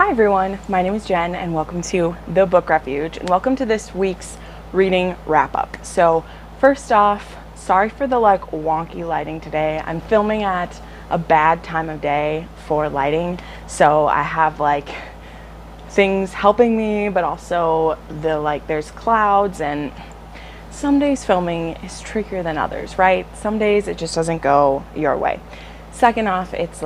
Hi everyone, my name is Jen and welcome to the Book Refuge and welcome to this week's reading wrap up. So first off, sorry for the wonky lighting today. I'm filming at a bad time of day for lighting, so I have things helping me, but also there's clouds, and some days filming is trickier than others, right? Some days it just doesn't go your way. Second off, it's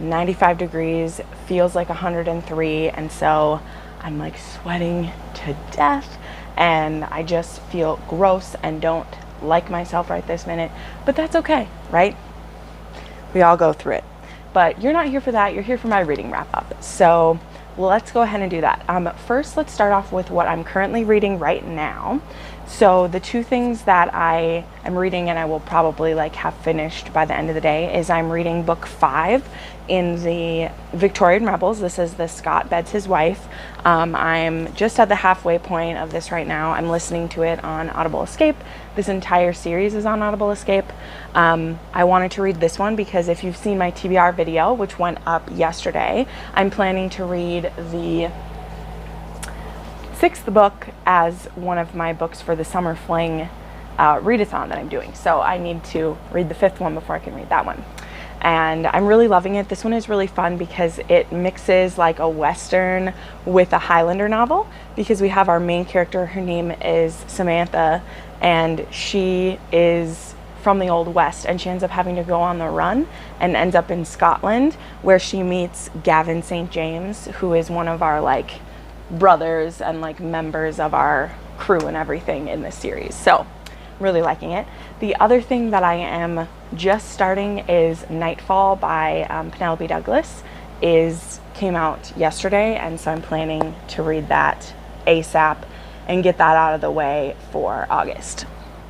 95 degrees, feels like 103, and so I'm sweating to death and I just feel gross and don't like myself right this minute, but that's okay, right? We all go through it, but you're not here for that. You're here for my reading wrap up, so let's go ahead and do that. First, let's start off with what I'm currently reading right now. So the two things that I am reading and I will probably have finished by the end of the day is I'm reading book 5 in the Victorian Rebels. This is the Scott Beds His Wife. I'm just at the halfway point of this right now. I'm listening to it on Audible Escape. This entire series is on Audible Escape. I wanted to read this one because if you've seen my TBR video, which went up yesterday, I'm planning to read the 6th book as one of my books for the Summer Fling readathon that I'm doing. So I need to read the 5th one before I can read that one. And I'm really loving it. This one is really fun because it mixes a Western with a Highlander novel, because we have our main character, her name is Samantha, and she is from the Old West, and she ends up having to go on the run and ends up in Scotland, where she meets Gavin St. James, who is one of our brothers and members of our crew and everything in this series. So really liking it. The other thing that I am just starting is Nightfall by Penelope Douglas. Came out yesterday, and so I'm planning to read that ASAP and get that out of the way for August.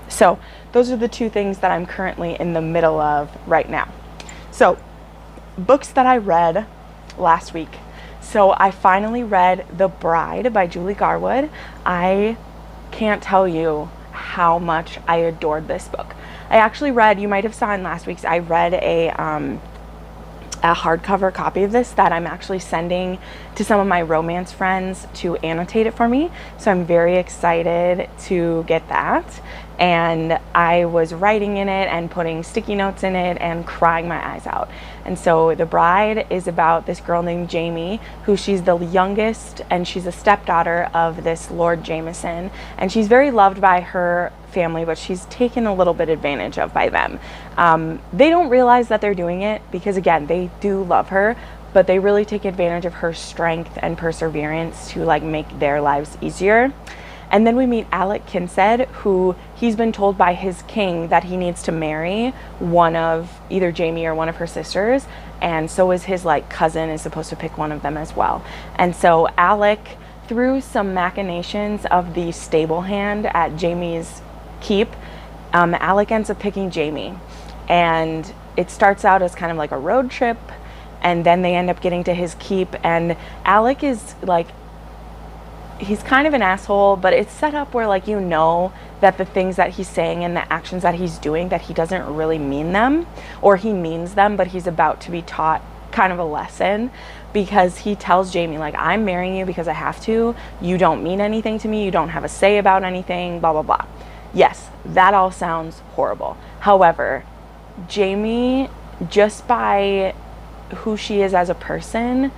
So those are the two things that I'm currently in the middle of right now. So books that I read last week. So I finally read The Bride by Julie Garwood. I can't tell you how much I adored this book. I actually read, you might have saw in last week's, I read a hardcover copy of this that I'm actually sending to some of my romance friends to annotate it for me. So I'm very excited to get that. And I was writing in it and putting sticky notes in it and crying my eyes out. And so The Bride is about this girl named Jamie, who she's the youngest, and she's a stepdaughter of this Lord Jameson. And she's very loved by her family, but she's taken a little bit advantage of by them. They don't realize that they're doing it because, again, they do love her, but they really take advantage of her strength and perseverance to make their lives easier. And then we meet Alec Kinsed, who he's been told by his king that he needs to marry one of either Jamie or one of her sisters, and so is his cousin is supposed to pick one of them as well. And so Alec, through some machinations of the stable hand at Jamie's keep, Alec ends up picking Jamie, and it starts out as kind of a road trip, and then they end up getting to his keep, and Alec is he's kind of an asshole, but it's set up where that the things that he's saying and the actions that he's doing, that he doesn't really mean them, or he means them, but he's about to be taught kind of a lesson, because he tells Jamie I'm marrying you because I have to, you don't mean anything to me, you don't have a say about anything, blah blah blah. Yes, that all sounds horrible. However, Jamie, just by who she is as a person,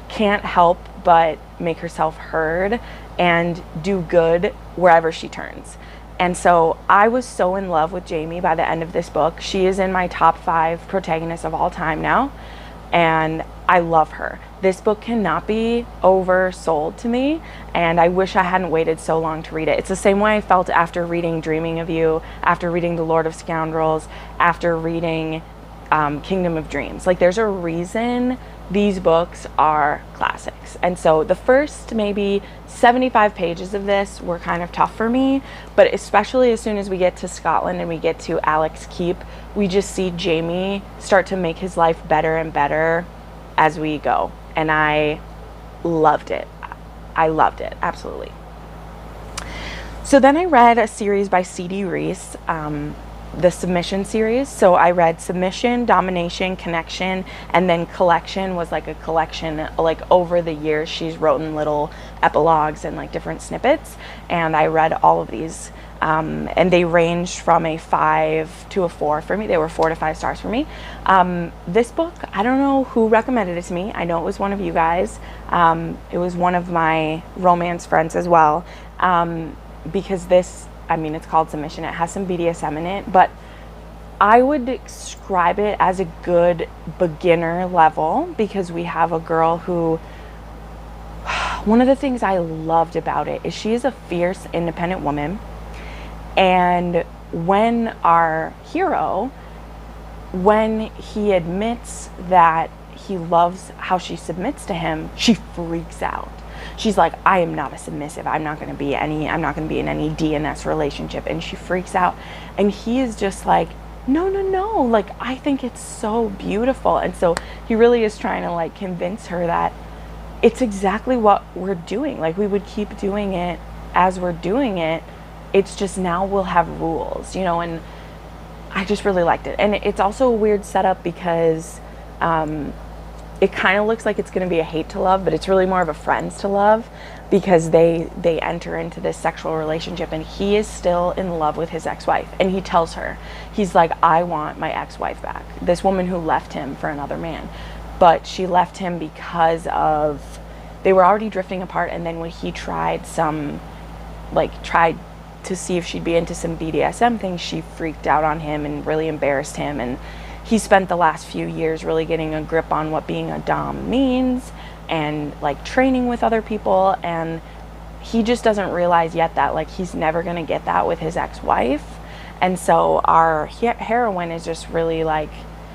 can't help but make herself heard and do good wherever she turns. And so I was so in love with Jamie by the end of this book. She is in my top 5 protagonists of all time now, and I love her. This book cannot be oversold to me, and I wish I hadn't waited so long to read it. It's the same way I felt after reading Dreaming of You, after reading The Lord of Scoundrels, after reading Kingdom of Dreams. There's a reason these books are classics. And so the first maybe 75 pages of this were kind of tough for me, but especially as soon as we get to Scotland and we get to Alec's keep, we just see Jamie start to make his life better and better as we go. And I loved it. I loved it, absolutely. So then I read a series by C.D. Reese. the Submission series. So I read Submission, Domination, Connection, and then Collection was like a collection, like over the years she's written little epilogues and like different snippets, and I read all of these, and they ranged from a 5 to a 4 for me. They were 4 to 5 stars for me. This book, I don't know who recommended it to me. I know it was one of you guys. It was one of my romance friends as well, because this, I mean, it's called Submission. It has some BDSM in it, but I would describe it as a good beginner level, because we have a girl who, one of the things I loved about it is she is a fierce, independent woman. And when our hero, when he admits that he loves how she submits to him, she freaks out. She's like, I am not a submissive. I'm not going to be in any DNS relationship. And she freaks out. And he is just like, no. Like, I think it's so beautiful. And so he really is trying to like convince her that it's exactly what we're doing. Like, we would keep doing it as we're doing it. It's just now we'll have rules, you know, and I just really liked it. And it's also a weird setup because, it kind of looks like it's going to be a hate to love, but it's really more of a friends to love, because they enter into this sexual relationship, and he is still in love with his ex-wife. And he tells her, he's like, I want my ex-wife back. This woman who left him for another man, but she left him because of, they were already drifting apart. And then when he tried to see if she'd be into some BDSM things, she freaked out on him and really embarrassed him. And he spent the last few years really getting a grip on what being a dom means and like training with other people, and he just doesn't realize yet that like he's never going to get that with his ex-wife. And so our heroine is just really like,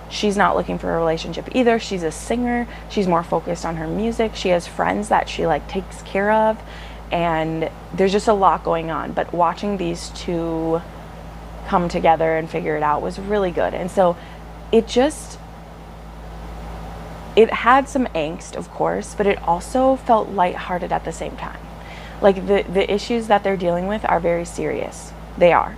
she's not looking for a relationship either. She's a singer. She's more focused on her music. She has friends that she like takes care of, and there's just a lot going on. But watching these two come together and figure it out was really good. And so it had some angst, of course, but it also felt lighthearted at the same time. Like, the issues that they're dealing with are very serious. They are.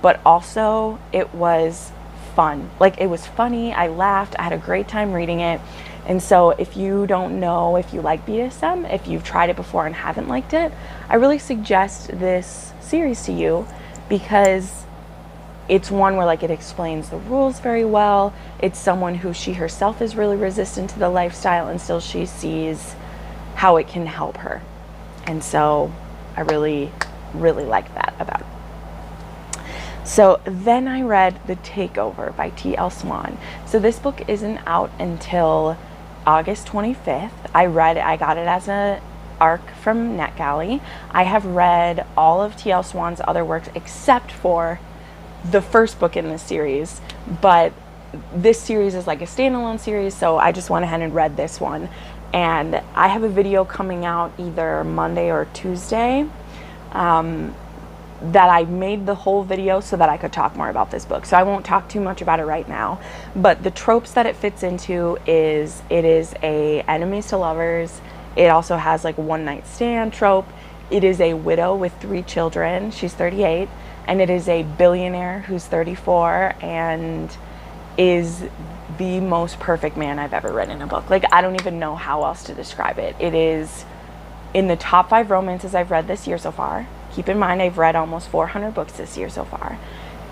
But also it was fun. Like, it was funny. I laughed. I had a great time reading it. And so if you don't know if you like BDSM, if you've tried it before and haven't liked it, I really suggest this series to you, because it's one where like it explains the rules very well. It's someone who she herself is really resistant to the lifestyle, and still she sees how it can help her. And so I really, really like that about it. So then I read The Takeover by T.L. Swan. So this book isn't out until August 25th. I got it as a ARC from NetGalley. I have read all of T.L. Swan's other works except for the first book in this series, but this series is like a standalone series, so I just went ahead and read this one. And I have a video coming out either Monday or Tuesday that I made the whole video so that I could talk more about this book. So I won't talk too much about it right now, but the tropes that it fits into is, it is a enemies to lovers. It also has like one night stand trope. It is a widow with 3 children. She's 38. And it is a billionaire who's 34 and is the most perfect man I've ever read in a book. Like, I don't even know how else to describe it. It is in the top 5 romances I've read this year so far. Keep in mind, I've read almost 400 books this year so far.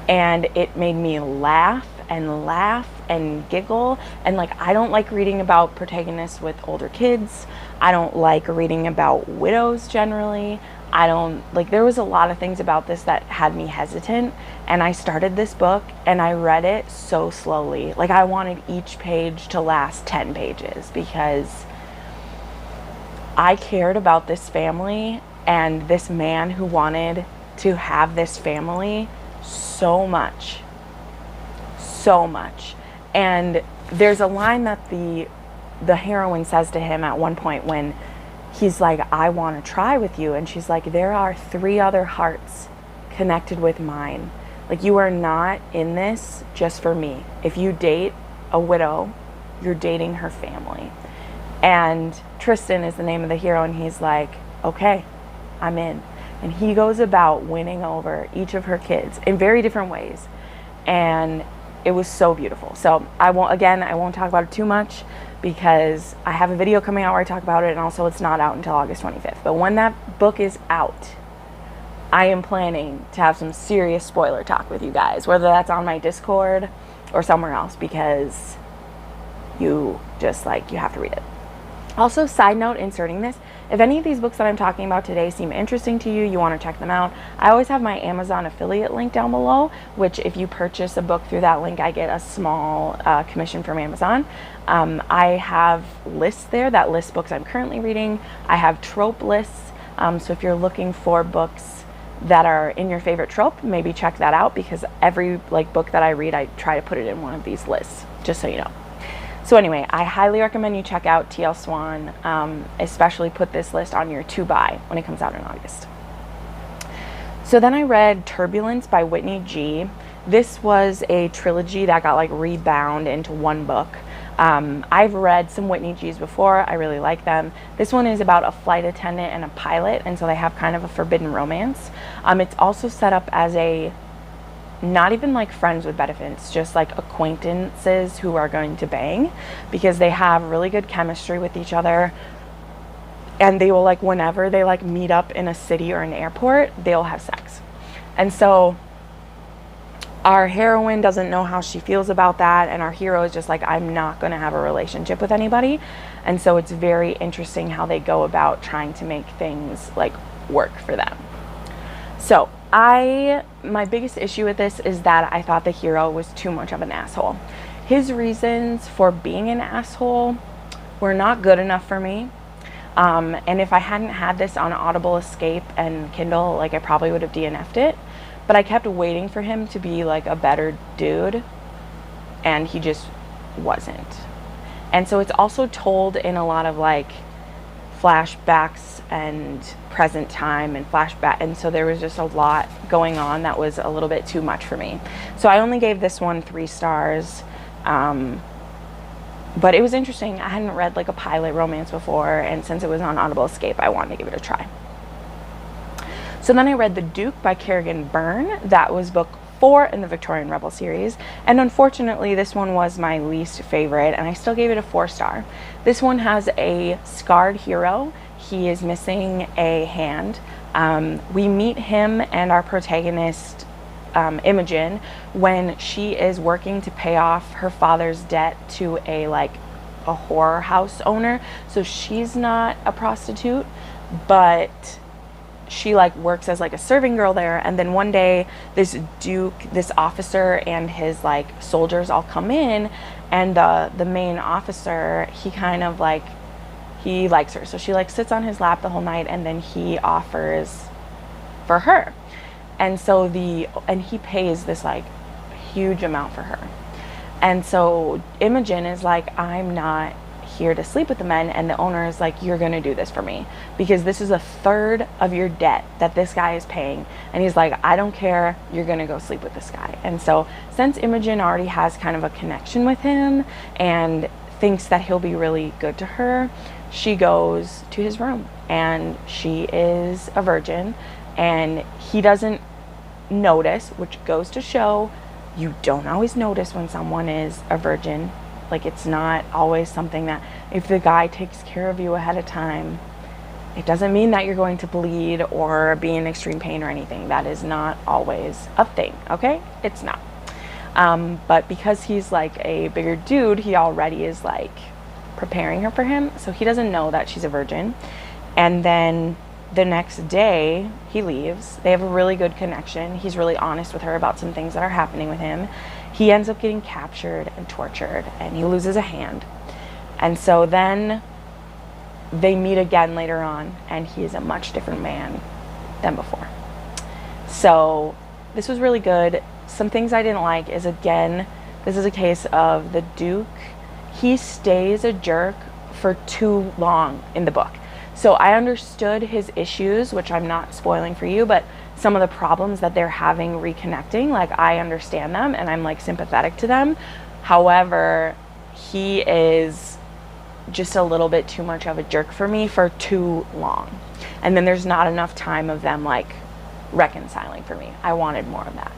And it made me laugh and giggle. And like, I don't like reading about protagonists with older kids. I don't like reading about widows generally. I don't like, there was a lot of things about this that had me hesitant, and I started this book and I read it so slowly. Like, I wanted each page to last 10 pages because I cared about this family and this man who wanted to have this family so much. And there's a line that the heroine says to him at one point when he's like, I want to try with you. And she's like, there are 3 other hearts connected with mine. Like, you are not in this just for me. If you date a widow, you're dating her family. And Tristan is the name of the hero, and he's like, okay, I'm in. And he goes about winning over each of her kids in very different ways. and it was so beautiful. So I won't talk about it too much because I have a video coming out where I talk about it, and also it's not out until August 25th. But when that book is out, I am planning to have some serious spoiler talk with you guys, whether that's on my Discord or somewhere else, because you have to read it. Also, side note, inserting this, if any of these books that I'm talking about today seem interesting to you, you want to check them out, I always have my Amazon affiliate link down below, which if you purchase a book through that link, I get a small commission from Amazon. I have lists there that list books I'm currently reading. I have trope lists, so if you're looking for books that are in your favorite trope, maybe check that out, because every book that I read, I try to put it in one of these lists, just so you know. So anyway, I highly recommend you check out T.L. Swan, especially put this list on your to buy when it comes out in August. So then I read Turbulence by Whitney G. This was a trilogy that got rebound into one book. I've read some Whitney G's before. I really like them. This one is about a flight attendant and a pilot, and so they have kind of a forbidden romance. It's also set up as not even friends with benefits, just acquaintances who are going to bang, because they have really good chemistry with each other, and they will whenever they meet up in a city or an airport, they'll have sex. And so our heroine doesn't know how she feels about that, and our hero is just I'm not going to have a relationship with anybody. And so it's very interesting how they go about trying to make things work for them. So my biggest issue with this is that I thought the hero was too much of an asshole. His reasons for being an asshole were not good enough for me. And if I hadn't had this on Audible Escape and Kindle, I probably would have DNF'd it. But I kept waiting for him to be a better dude, and he just wasn't. And so it's also told in a lot of flashbacks and present time and flashback, and so there was just a lot going on that was a little bit too much for me. So I only gave this one 3 stars, but it was interesting. I hadn't read a pilot romance before, and since it was on Audible Escape, I wanted to give it a try. So then I read The Duke by Kerrigan Byrne. That was book 4 in the Victorian Rebel series, and unfortunately this one was my least favorite, and I still gave it a 4 star. This one has a scarred hero. He is missing a hand. We meet him and our protagonist Imogen when she is working to pay off her father's debt to a horror house owner. So she's not a prostitute, but she works as a serving girl there. And then one day this officer and his soldiers all come in, and the main officer, he kind of he likes her, so she sits on his lap the whole night, and then he offers for her, and so and he pays this huge amount for her. And so Imogen is I'm not here to sleep with the men, and the owner is you're gonna do this for me, because this is 1/3 of your debt that this guy is paying. And he's I don't care, you're gonna go sleep with this guy. And so since Imogen already has kind of a connection with him and thinks that he'll be really good to her, she goes to his room, and she is a virgin, and he doesn't notice, which goes to show you don't always notice when someone is a virgin. It's not always something that, if the guy takes care of you ahead of time, it doesn't mean that you're going to bleed or be in extreme pain or anything. That is not always a thing, okay? It's not. But because he's a bigger dude, he already is preparing her for him, so he doesn't know that she's a virgin. And then the next day he leaves. They have a really good connection. He's really honest with her about some things that are happening with him. He ends up getting captured and tortured, and he loses a hand. And so then they meet again later on, and he is a much different man than before. So this was really good. Some things I didn't like is, again, this is a case of the Duke. He stays a jerk for too long in the book. So I understood his issues, which I'm not spoiling for you, but some of the problems that they're having reconnecting, I understand them, and I'm sympathetic to them. However, he is just a little bit too much of a jerk for me for too long. And then there's not enough time of them reconciling for me. I wanted more of that.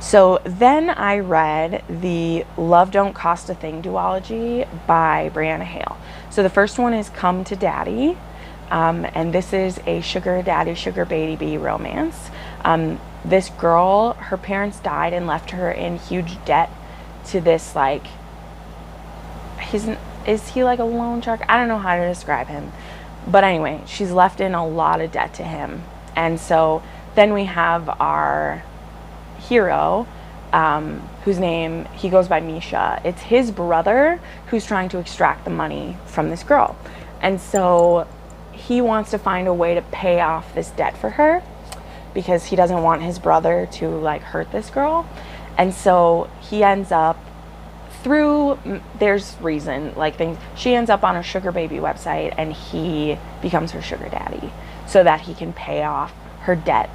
So then I read the Love Don't Cost a Thing duology by Brianna Hale. So the first one is Come to Daddy, and this is a sugar daddy, sugar baby romance. This girl, her parents died and left her in huge debt to this, like, is he like a loan shark? I don't know how to describe him. But anyway, she's left in a lot of debt to him. And so then we have our hero, whose name, he goes by Misha. It's his brother who's trying to extract the money from this girl. And so he wants to find a way to pay off this debt for her because he doesn't want his brother to like hurt this girl. And so he ends up there's reason, like things, she ends up on a sugar baby website and he becomes her sugar daddy so that he can pay off her debt.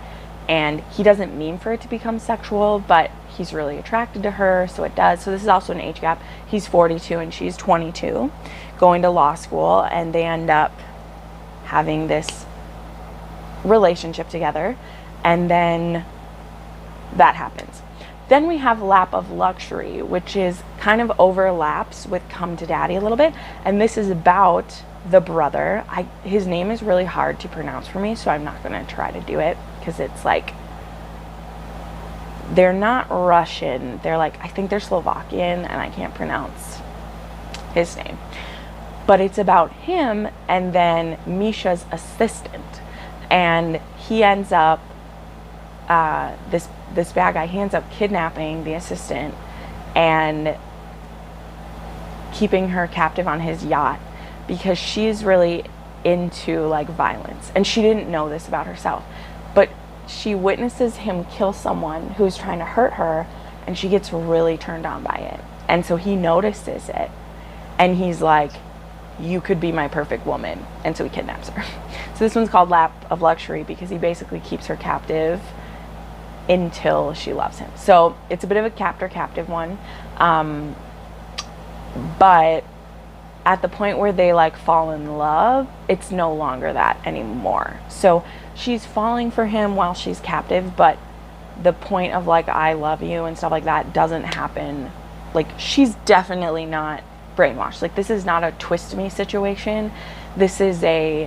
And he doesn't mean for it to become sexual, but he's really attracted to her, so it does. So this is also an age gap. He's 42 and she's 22, going to law school, and they end up having this relationship together, and then that happens. Then we have Lap of Luxury, which is kind of overlaps with Come to Daddy a little bit, and this is about the brother. His name is really hard to pronounce for me, so I'm not going to try to do it because it's like, they're not Russian, they're like, I think they're Slovakian, and I can't pronounce his name. But it's about him and then Misha's assistant, and he ends up this bad guy, he ends up kidnapping the assistant and keeping her captive on his yacht because she's really into like violence, and she didn't know this about herself, but she witnesses him kill someone who's trying to hurt her, and she gets really turned on by it. And so he notices it, and he's like, you could be my perfect woman. And so he kidnaps her. So this one's called Lap of Luxury because he basically keeps her captive until she loves him. So it's a bit of a captor-captive one. But at the point where they like fall in love, it's no longer that anymore. So she's falling for him while she's captive, but the point of like, I love you and stuff like that doesn't happen. Like, she's definitely not brainwashed. Like, this is not a twist me situation. This is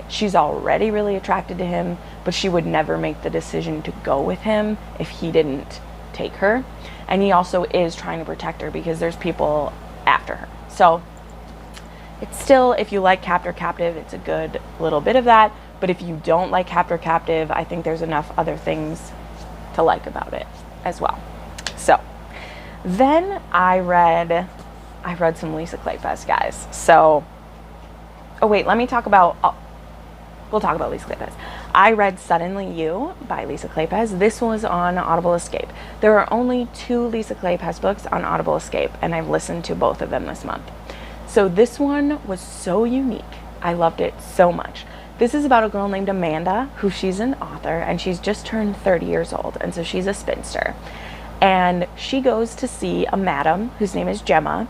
she's already really attracted to him, but she would never make the decision to go with him if he didn't take her. And he also is trying to protect her because there's people after her. So it's still, if you like captor-captive, it's a good little bit of that. But if you don't like captor-captive, I think there's enough other things to like about it as well. So then I read some Lisa Kleypas, guys. So, oh wait, let me talk about, we'll talk about Lisa Kleypas. I read Suddenly You by Lisa Kleypas. This was on Audible Escape. There are only 2 Lisa Kleypas books on Audible Escape, and I've listened to both of them this month. So this one was so unique. I loved it so much. This is about a girl named Amanda, who she's an author, and she's just turned 30 years old, and so she's a spinster. And she goes to see a madam whose name is Gemma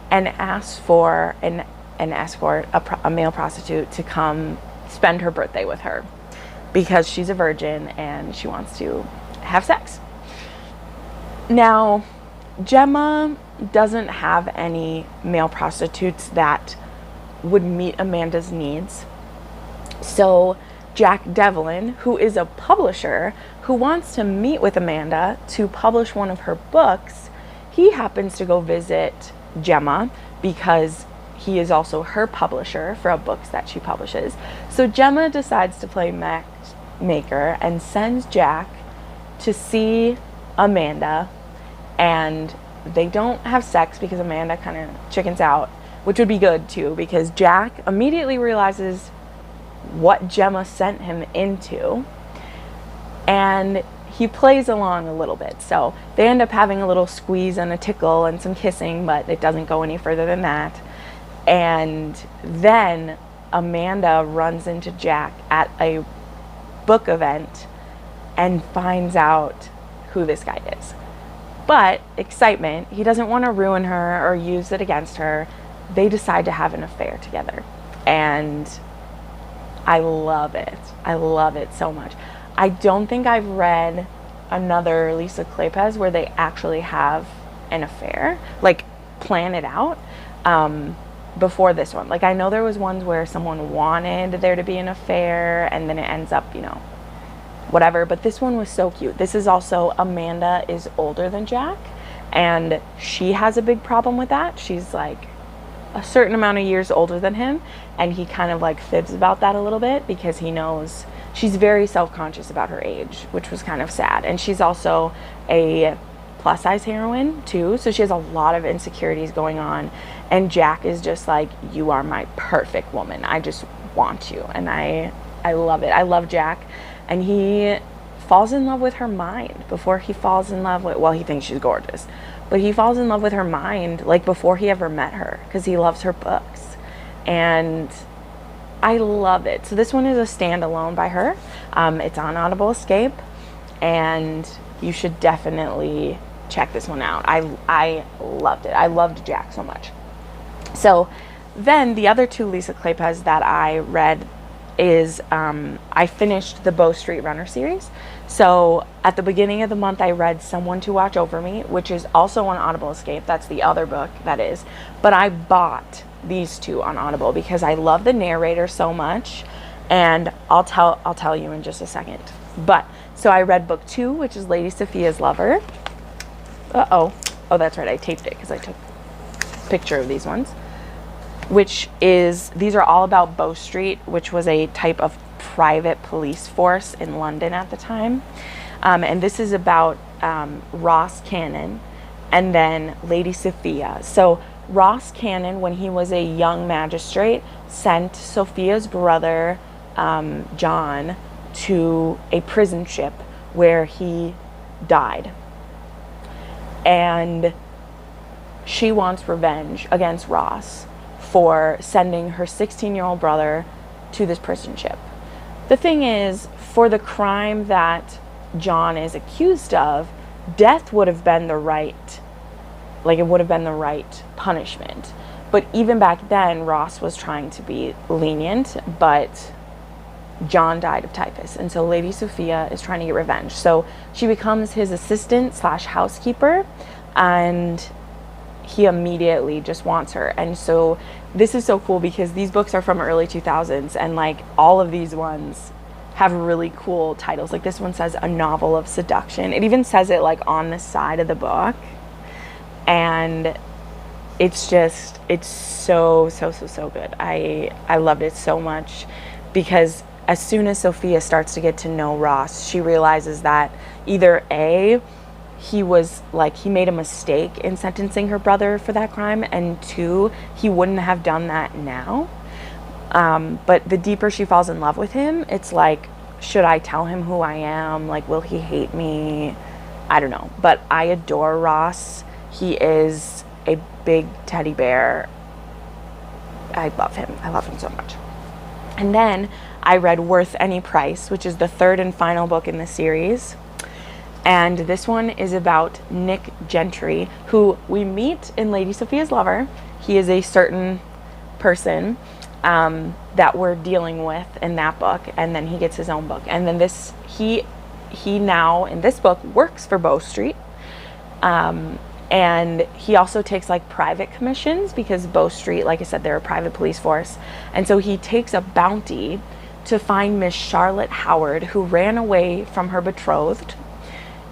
and asks for an escort, a male prostitute, to come spend her birthday with her because she's a virgin and she wants to have sex. Now, Gemma doesn't have any male prostitutes that would meet Amanda's needs. So Jack Devlin, who is a publisher who wants to meet with Amanda to publish one of her books, he happens to go visit Gemma because he is also her publisher for books that she publishes. So Gemma decides to play matchmaker and sends Jack to see Amanda, and they don't have sex because Amanda kind of chickens out, which would be good too because Jack immediately realizes what Gemma sent him into, and he plays along a little bit. So they end up having a little squeeze and a tickle and some kissing, but it doesn't go any further than that. And then Amanda runs into Jack at a book event and finds out who this guy is. But excitement, he doesn't want to ruin her or use it against her. They decide to have an affair together. And I love it. I love it so much. I don't think I've read another Lisa Kleypas where they actually have an affair, like plan it out, before this one. Like I know there was ones where someone wanted there to be an affair and then it ends up, you know, whatever, but this one was so cute. This is also, Amanda is older than Jack, and she has a big problem with that. She's like a certain amount of years older than him, and he kind of like fibs about that a little bit because he knows she's very self-conscious about her age, which was kind of sad. And she's also a plus size heroine too, so she has a lot of insecurities going on, and Jack is just like, you are my perfect woman, I just want you. And I love it. I love Jack, and he falls in love with her mind before he falls in love with, well, he thinks she's gorgeous, but he falls in love with her mind like before he ever met her, because he loves her books, and I love it. So this one is a standalone by her. It's on Audible Escape, and you should definitely check this one out. I loved it. I loved Jack so much. So then the other two Lisa Kleypas that I read is, I finished the Bow Street Runner series. So at the beginning of the month, I read Someone to Watch Over Me, which is also on Audible Escape. That's the other book that is. But I bought these two on Audible because I love the narrator so much, and I'll tell you in just a second. But so I read book 2, which is Lady Sophia's Lover. Oh, that's right. I taped it because I took a picture of these ones. These are all about Bow Street, which was a type of private police force in London at the time. And this is about Ross Cannon and then Lady Sophia. So Ross Cannon, when he was a young magistrate, sent Sophia's brother, John, to a prison ship where he died. And she wants revenge against Ross for sending her 16-year-old brother to this prison ship. The thing is, for the crime that John is accused of, death would have been the right, like it would have been the right punishment. But even back then, Ross was trying to be lenient, but John died of typhus, and so Lady Sophia is trying to get revenge. So she becomes his assistant / housekeeper, and he immediately just wants her. And so this is so cool because these books are from early 2000s, and like all of these ones have really cool titles. Like this one says A Novel of Seduction. It even says it like on the side of the book, and it's just, it's so good. I loved it so much because as soon as Sophia starts to get to know Ross, she realizes that either A, he made a mistake in sentencing her brother for that crime, and 2, he wouldn't have done that now. But the deeper she falls in love with him, it's like, should I tell him who I am? Like, will he hate me? I don't know. But I adore Ross. He is a big teddy bear. I love him. I love him so much. And then I read Worth Any Price, which is the 3rd and final book in the series. And this one is about Nick Gentry, who we meet in Lady Sophia's Lover. He is a certain person that we're dealing with in that book, and then he gets his own book. And then he now in this book works for Bow Street, and he also takes like private commissions because Bow Street, like I said, they're a private police force. And so he takes a bounty to find Miss Charlotte Howard, who ran away from her betrothed,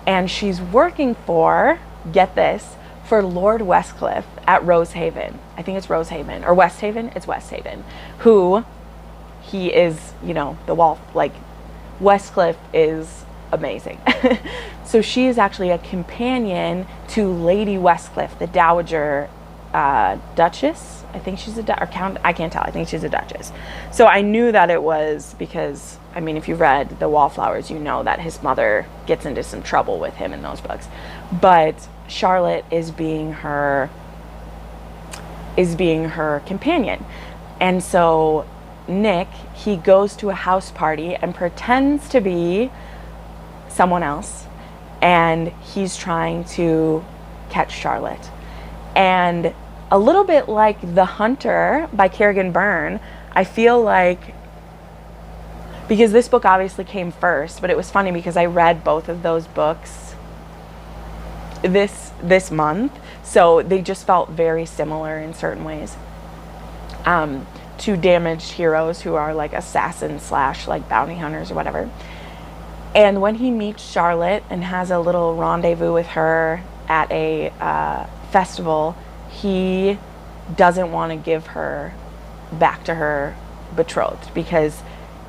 and she's working for, get this, for Lord Westcliff at Rosehaven. I think it's Rosehaven, or Westhaven. It's Westhaven. Who, he is, you know, the wall, like, Westcliff is amazing. So she is actually a companion to Lady Westcliff, the Dowager Duchess. I think she's or Count, I can't tell. I think she's a Duchess. So I knew that it was because, I mean, if you read The Wallflowers, you know that his mother gets into some trouble with him in those books. But Charlotte is being her companion. And so Nick, he goes to a house party and pretends to be someone else, and he's trying to catch Charlotte. And a little bit like The Hunter by Kerrigan Byrne, I feel like because this book obviously came first, but it was funny because I read both of those books this month, so they just felt very similar in certain ways. To damaged heroes who are like assassins / like bounty hunters or whatever. And when he meets Charlotte and has a little rendezvous with her at a festival, he doesn't want to give her back to her betrothed because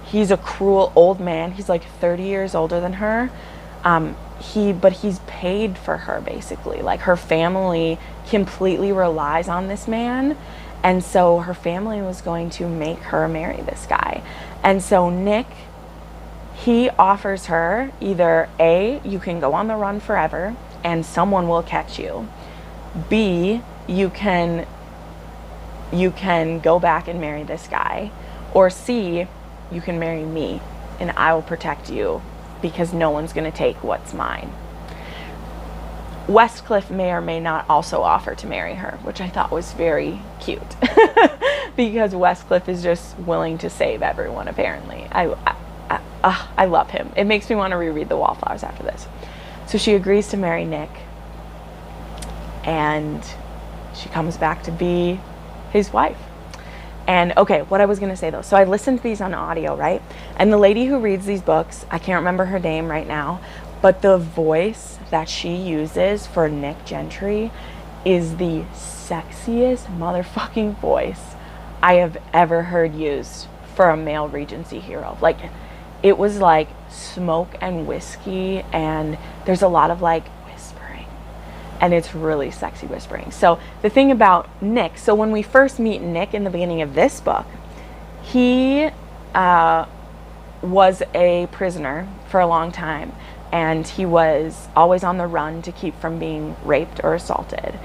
he's a cruel old man. He's like 30 years older than her. But he's paid for her, basically. Like, her family completely relies on this man, and so her family was going to make her marry this guy. And so Nick, he offers her either A, you can go on the run forever and someone will catch you. B, you can go back and marry this guy. Or C, you can marry me and I will protect you because no one's going to take what's mine. Westcliff may or may not also offer to marry her, which I thought was very cute because Westcliff is just willing to save everyone, apparently. I love him. It makes me want to reread The Wallflowers after this. So she agrees to marry Nick, and she comes back to be his wife. And okay, what I was going to say though, so I listened to these on audio, right? And the lady who reads these books, I can't remember her name right now, but the voice that she uses for Nick Gentry is the sexiest motherfucking voice I have ever heard used for a male Regency hero. Like, it was like smoke and whiskey, and there's a lot of like whispering, and it's really sexy whispering. So the thing about Nick, so when we first meet Nick in the beginning of this book, he was a prisoner for a long time, and he was always on the run to keep from being raped or assaulted.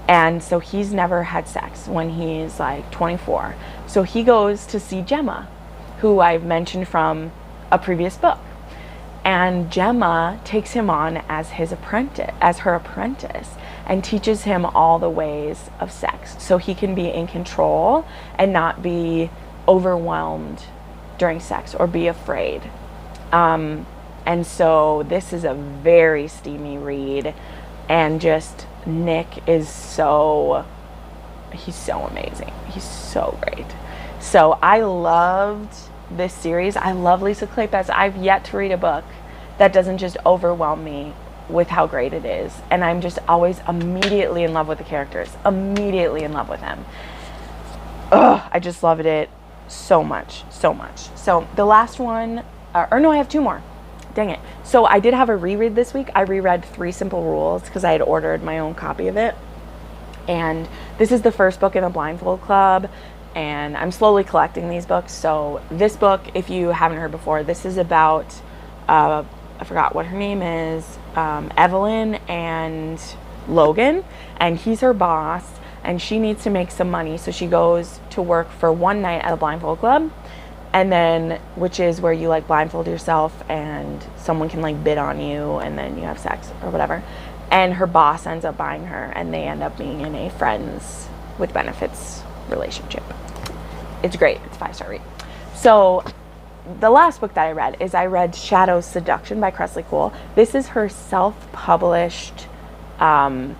And so he's never had sex when he's like 24. So he goes to see Gemma, who I've mentioned from a previous book. And Gemma takes him on as her apprentice, and teaches him all the ways of sex so he can be in control and not be overwhelmed during sex or be afraid. And so this is a very steamy read, and just Nick is he's so amazing. He's so great. So I loved this series. I love Lisa Kleypas. I've yet to read a book that doesn't just overwhelm me with how great it is. And I'm just always immediately in love with the characters, immediately in love with them. I just loved it so much, so much. So the last one, or no, I have two more. Dang it. So I did have a reread this week. I reread 3 Simple Rules because I had ordered my own copy of it. And this is the first book in the Blindfold Club, and I'm slowly collecting these books. So this book, if you haven't heard before, this is about, I forgot what her name is, Evelyn and Logan, and he's her boss, and she needs to make some money. So she goes to work for one night at a Blindfold Club, and then, which is where you like blindfold yourself and someone can like bid on you and then you have sex or whatever. And her boss ends up buying her, and they end up being in a friends with benefits relationship. It's great. It's a 5-star read. So the last book that I read Shadow's Seduction by Kresley Cole. This is her self-published novella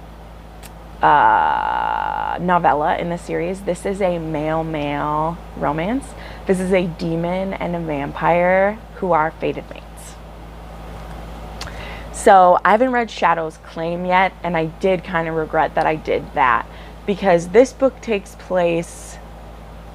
in the series. This is a male-male romance. This is a demon and a vampire who are fated mates. So I haven't read Shadow's Claim yet, and I did kind of regret that I did that, because this book takes place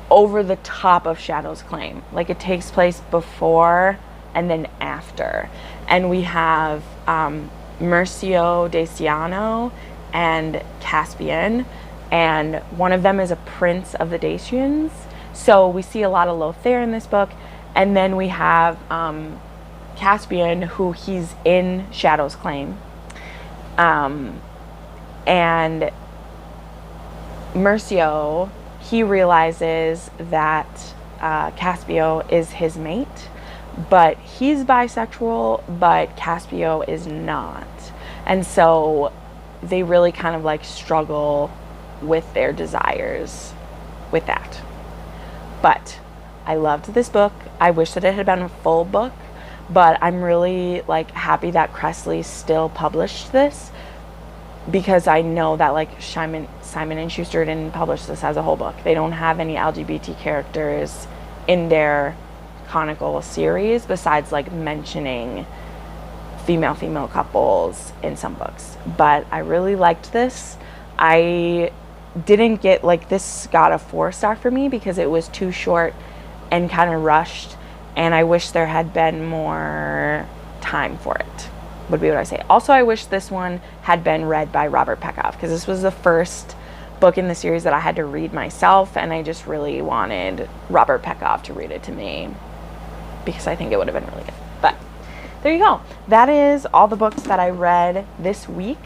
over the top of Shadow's Claim. Like, it takes place before and then after. And we have Murcio Daciano and Caspian, and one of them is a prince of the Dacians. So we see a lot of Lothair in this book. And then we have Caspian, who he's in Shadow's Claim. And Murcio, he realizes that Caspio is his mate, but he's bisexual, but Caspio is not. And so they really kind of like struggle with their desires with that. But I loved this book. I wish that it had been a full book, but I'm really like happy that Kressley still published this, because I know that like Simon and Schuster didn't publish this as a whole book. They don't have any LGBT characters in their canonical series besides like mentioning female couples in some books. But I really liked this. I didn't get, like, this got a 4-star for me because it was too short and kind of rushed, and I wish there had been more time for it, would be what I say. Also, I wish this one had been read by Robert Pekoff, because this was the first book in the series that I had to read myself, and I just really wanted Robert Pekoff to read it to me, because I think it would have been really good. But there you go. That is all the books that I read this week.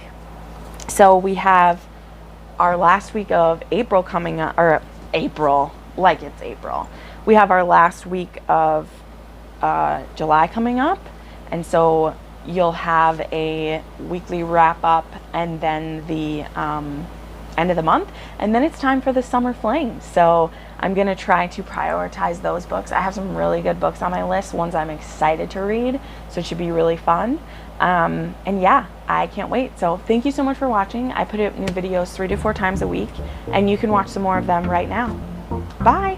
So we have our last week of April coming up, or April, like it's April. We have our last week of July coming up, and so you'll have a weekly wrap up, and then the end of the month, and then it's time for the summer fling. So I'm gonna try to prioritize those books. I have some really good books on my list, ones I'm excited to read, so it should be really fun. And yeah, I can't wait. So thank you so much for watching. I put up new videos 3 to 4 times a week, and you can watch some more of them right now. Bye.